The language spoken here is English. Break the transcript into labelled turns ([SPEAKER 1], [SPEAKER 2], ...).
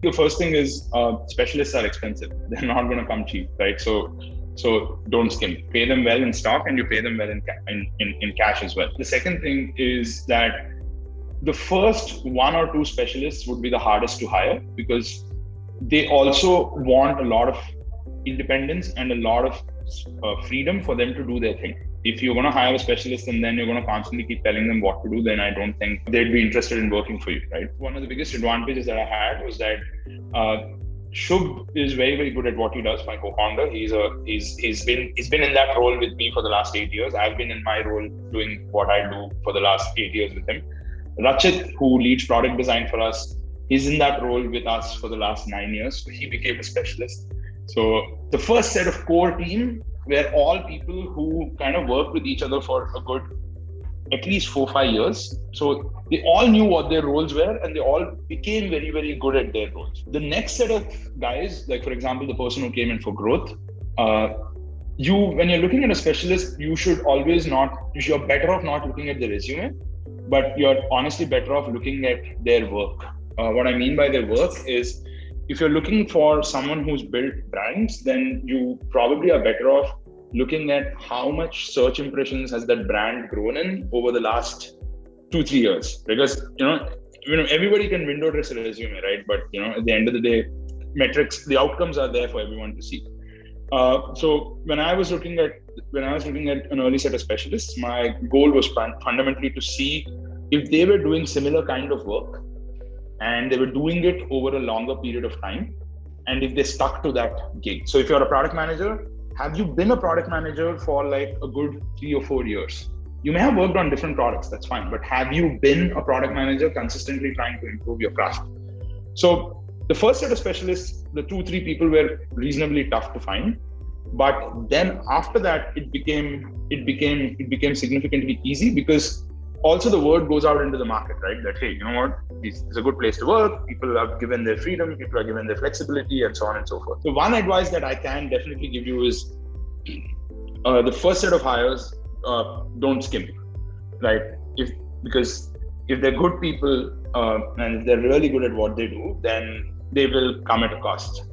[SPEAKER 1] The first thing is specialists are expensive. They're not going to come cheap, right? So don't skimp. Pay them well in stock, and you pay them well in cash as well. The second thing is that the first one or two specialists would be the hardest to hire, because they also want a lot of independence and a lot of freedom for them to do their thing. If you're going to hire a specialist and then you're going to constantly keep telling them what to do, then I don't think they'd be interested in working for you, right? One of the biggest advantages that I had was that Shubh is very, very good at what he does. My co-founder, he's been in that role with me for the last 8 years. I've been in my role doing what I do for the last 8 years with him. Rachit, who leads product design for us, is in that role with us for the last 9 years. So he became a specialist. So the first set of core team were all people who kind of worked with each other for a good at least 4-5 years. So they all knew what their roles were, and they all became very, very good at their roles. The next set of guys, like for example, the person who came in for growth, when you're looking at a specialist, you're better off not looking at the resume, but you're honestly better off looking at their work. What I mean by their work is, if you're looking for someone who's built brands, then you probably are better off looking at how much search impressions has that brand grown in over the last 2-3 years. Because everybody can window dress a resume, right? But at the end of the day, metrics, the outcomes are there for everyone to see. So when I was looking at an early set of specialists, my goal was fundamentally to see if they were doing similar kind of work, and they were doing it over a longer period of time, and if they stuck to that gig. So if you're a product manager, have you been a product manager for like a good 3 or 4 years? You may have worked on different products, that's fine, but have you been a product manager consistently trying to improve your craft? So the first set of specialists, the 2-3 people, were reasonably tough to find, but then after that, it became significantly easy, because also the word goes out into the market, right? That, hey, you know what? This is a good place to work. People are given their freedom. People are given their flexibility, and so on and so forth. So one advice that I can definitely give you is the first set of hires, don't skimp, right? Because if they're good people and if they're really good at what they do, then they will come at a cost.